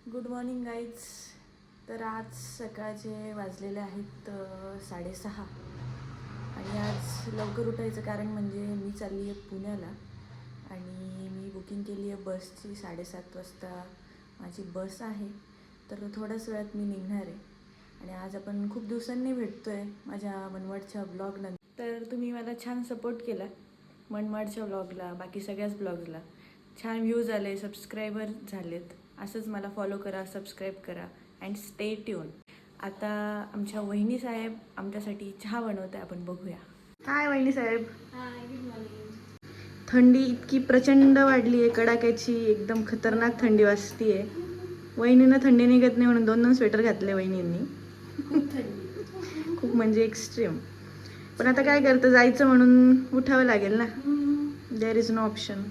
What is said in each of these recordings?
Good morning guys. तर आज सकाळचे वाजलेले आहेत 6:30 आणि आज लवकर उठायचं कारण म्हणजे मी चालली आहे पुण्याला आणि मी बुकिंग केली आहे बसची. 7:30 वाजता माझी बस आहे, तर थोड्याच वेळात मी निघणार आहे. आणि आज आपण खूप दिवसांनी भेटतो आहे माझ्या मनमाडच्या ब्लॉगनंतर. तर तुम्ही मला छान सपोर्ट केला मनमाडच्या ब्लॉगला, बाकी सगळ्याच ब्लॉग्सला. छान व्ह्यूज आले, सबस्क्रायबर झालेत. असंच मला फॉलो करा, सबस्क्राईब करा अँड स्टे ट्यून. आता आमच्या वहिनी साहेब आमच्यासाठी चहा बनवते, आपण बघूया. हाय वहिनी साहेब. हाय, गुड मॉर्निंग. थंडी इतकी प्रचंड वाढली आहे, कडाक्याची एकदम खतरनाक थंडी वाजती आहे. वहिनीनं थंडी निघत नाही म्हणून 2 स्वेटर घातले वहिनींनी. खूप थंडी, खूप म्हणजे एक्स्ट्रीम. पण आता काय करतं, जायचं म्हणून उठावं लागेल ना. There is no option.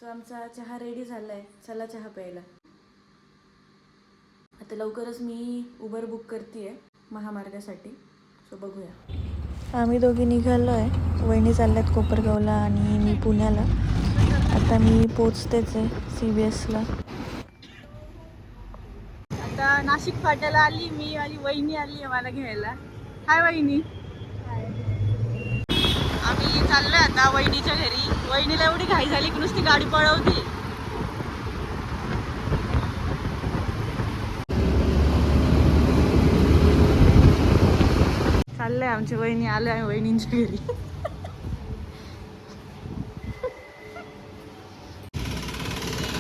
So आमचा चहा रेडी झाला आहे, चला चहा प्यायला. आता लवकरच मी उबर बुक करते आहे महामार्गासाठी. सो बघूया. आम्ही दोघी निघालो आहे. वहिनी चालल्यात कोपरगावला आणि मी पुण्याला. आता मी पोचतेच आहे CBSला. आता नाशिक फाट्याला आली मी आणि वहिनी आली आहे मला घ्यायला. हाय वहिनी. आम्ही चाललोय आता वहिनीच्या घरी. वहिनीला एवढी घाई झाली की नुसती गाडी पळवती. चाललंय आमची वहिनी, आलोय आम्ही वहिनींच्या घरी.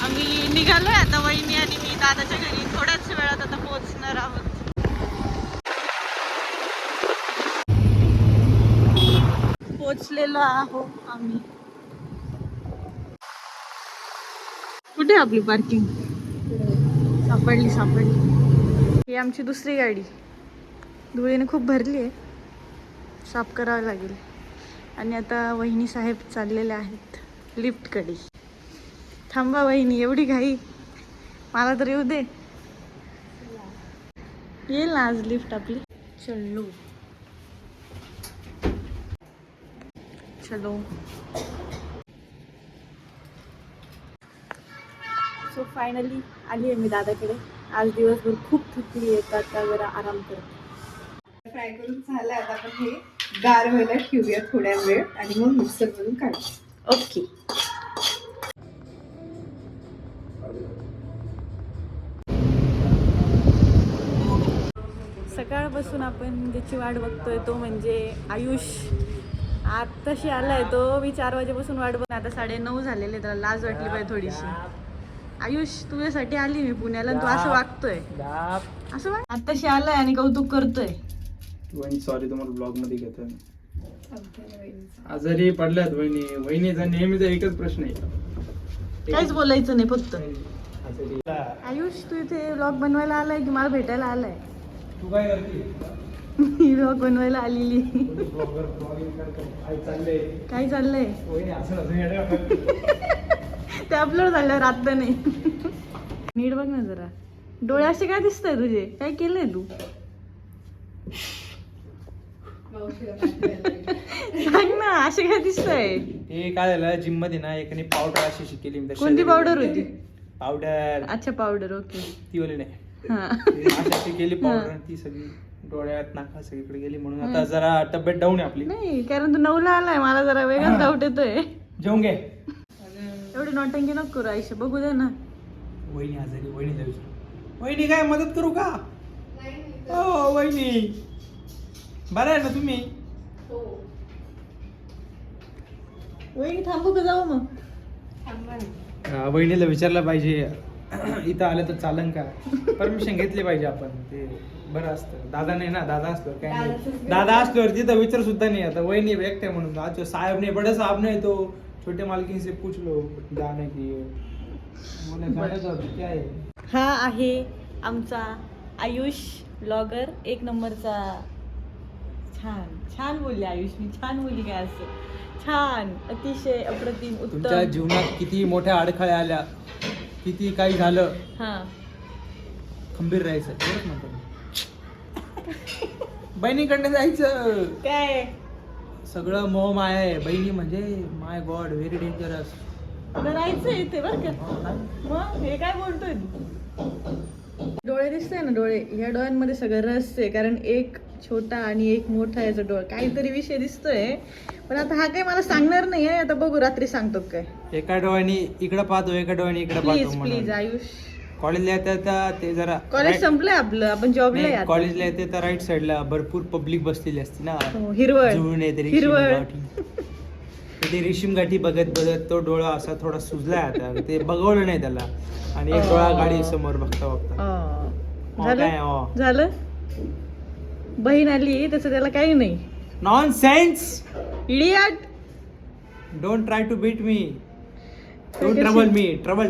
आम्ही निघालोय आता वहिनी आणि मी दादाच्या घरी. थोड्याच वेळात आता पोहोचणार आहोत. पोहोचलेलो आहोत आम्ही. कुठे आपली पार्किंग? सापडली. ही आमची दुसरी गाडी. धुळीने खूप भरली आहे, साफ करावं लागेल. आणि आता वहिनी साहेब चाललेले आहेत लिफ्टकडे. थांबा वहिनी, एवढी घाई? मला तर येऊ दे. येईल ना आज लिफ्ट आपली. चलो. सो फायनली आली आहे मी दादाकडे. आज दिवसभर खूप थकली आहे, तर आता जरा आराम करते. फ्राय करून झालं. आता आपण हे गार व्हायला ठेवूया थोड्या वेळ आणि मग मिक्सर मधून काढू. ओके. सकाळपासून आपण ज्याची वाट बघतोय तो म्हणजे आयुष. आत्ताशी आलाय तो. मी 4 वाजेपासून वाट बघ. आता 9:30 झालेले. त्याला लाज वाटली पाहिजे थोडीशी. आयुष, तुझ्यासाठी आली मी पुण्याला, तू असं वागतोय. असं वाग. आत्ताशी आलाय आणि कौतुक करतोय. सॉरी, तुम्हाला ब्लॉग मध्ये घेतोय. आजारी पडल्यात वहिनी. वहिनीचा नेहमीचा एकच प्रश्न आहे, काहीच बोलायचं नाही, फक्त आयुष तू इथे व्लॉग बनवायला आलाय की मला भेटायला आलाय? तू काय करते? मी व्लॉग बनवायला आलेली. काय चाललंय? ते अपलोड झाल्यावर आता नाही. नीट बघ ना जरा. डोळे असे काय दिसतंय तुझे? काय केलंय तू? सांग ना, असे काय दिसतंय? ते काय झालं, जिम मध्ये ना एकाने पावडर अशी शिकली. कोणती पावडर होती? पावडर. अच्छा, पावडर. ओके. ती ओली नाही. हा. अशी केली पावडर, ती सगळी डोळ्यात नाका सगळीकडे गेली. म्हणून आता जरा तब्येत डाऊन आहे आपली. नाही, कारण तू 9ला आलाय. मला जरा वेगळाच डाऊट येतोय. जेवून घे. एवढी नौटंकी नको करू आयुष्य. बघू दे ना. वहिनी आजारी. वहिनीला विचार. वहिनी काय मदत करू का? हो वहिनी, बरं आहे ना तुम्ही? वहिनी थांबू का जाऊ मग? वहिनीला विचारलं पाहिजे इथं आलं तर चालन का, परमिशन घेतली पाहिजे आपण. ते बरं असतं. दादा नाही ना, दादा असल्यावर काय नाही. दादा असल्यावर तिथं विचार सुद्धा नाही. आता वहिनी एकटे म्हणून आज साहेब नाही, बडा साहेब नाही, तो छोटे मालकीन से पूछ लो जाने की. क्या आहे? हा आहे आमचा आयुष ब्लॉगर, 1 नंबरचा. छान बोलली आयुष. मी छान बोलली काय? असं छान, अतिशय अप्रतिम, तुमच्या उत्तम. जीवनात किती मोठ्या अडखळ्या आल्या, किती काही झालं, हा. खंबीर राहायचं. बरंच म्हणतो बहिणीकडनं जायचं. काय सगळं मोह माया आहे. बहिणी म्हणजे माय गॉड, व्हेरी डेंजरस. करायचं इथे बरं का. मग हे काय बोलतोय तू? डोळे दिसतंय ना, डोळे, ह्या डोळ्यांमध्ये सगळं रहस्य आहे. कारण एक छोटा आणि एक मोठा याचा डोळा, काहीतरी विषय दिसतोय. पण आता हा काही मला सांगणार नाही आहे. आता बघू रात्री सांगतो काय. एका डोळ्याने इकडे पाहतो, एका डोळ्याने इकडे प्लीज पाहतो. प्लीज आयुष, कॉलेजला येतात ते जरा कॉलेज संपलंय आपलं, आपण जॉबला आहे आता. कॉलेजला येते तर राईट साईडला भरपूर पब्लिक बसलेली असते ना. हो, हिरवळ जुळून येते हिरवळ. ते रेशीम गाठी बघत बघत तो डोळा असा थोडा सुजलाय आता. ते बघवलं नाही त्याला. आणि एक डोळा गाडी समोर बघता बघता काय झालं झालं. बहीण आली त्याचं त्याला काही नाही. Nonsense. Idiot. Don't try to beat me. Don't trouble me. Trouble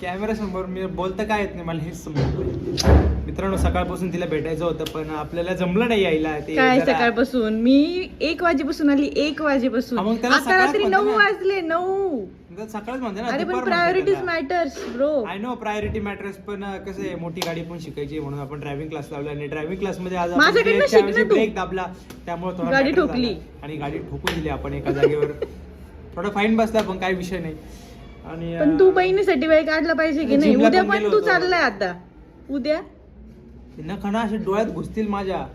camera समोर मी बोलता काय येत नाही मला, हेच समजत. मित्रांनो, सकाळपासून तिला भेटायचं होतं पण आपल्याला जमलं नाही यायला. ते काय जरा- सकाळपासून मी 1 वाजेपासून आली. 1 वाजेपासून हा, मग त्याला आता सकाळच रात्री म्हणते 9 ना. वाजले. 9. सकाळच म्हणते ना. अरे पण दुपार म्हणते प्रायोरिटीज त्याला. Matters bro. I know priority matters, पण कसं आहे, मोठी गाडी पण शिकायची म्हणून आपण ड्रायव्हिंग क्लास लावला. आणि ड्रायव्हिंग क्लास मध्ये आज माझ्याकडनं शिक ना तू. ब्रेक दाबला त्यामुळे थोडा गाडी matter ठोकली. झाला. आणि गाडी ठोकून दिली आपण एका जागेवर. थोडा फाईन बसला पण काही विषय नाही. आणि पण तू बहिणीसाठी वेळ काढला पाहिजे की नाही. जिमला उद्या पण पण गेलो तू होतो. चाललाय आता. उद्या नखाना असे डोळ्यात घुसतील माझ्या.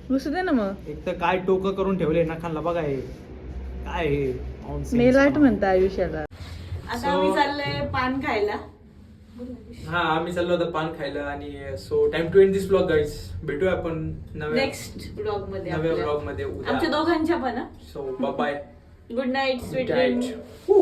घुसू दे ना मग. एक तर काय टोकं करून ठेवले नखांना बघा. हे काय हे nonsense मेलाट मला. म्हणता आयुष्याला. आता So- आम्ही चाललोय पान खायला. हा, आम्ही चाललो होतो पान खायला. आणि so time to end this blog guys. भेटूया आपण नेक्स्ट ब्लॉग मध्ये नव्या आपल्या. ब्लॉग मध्ये उद्या. आमच्या दोघांच्या पण. So bye. Good night sweet Good night. Dream.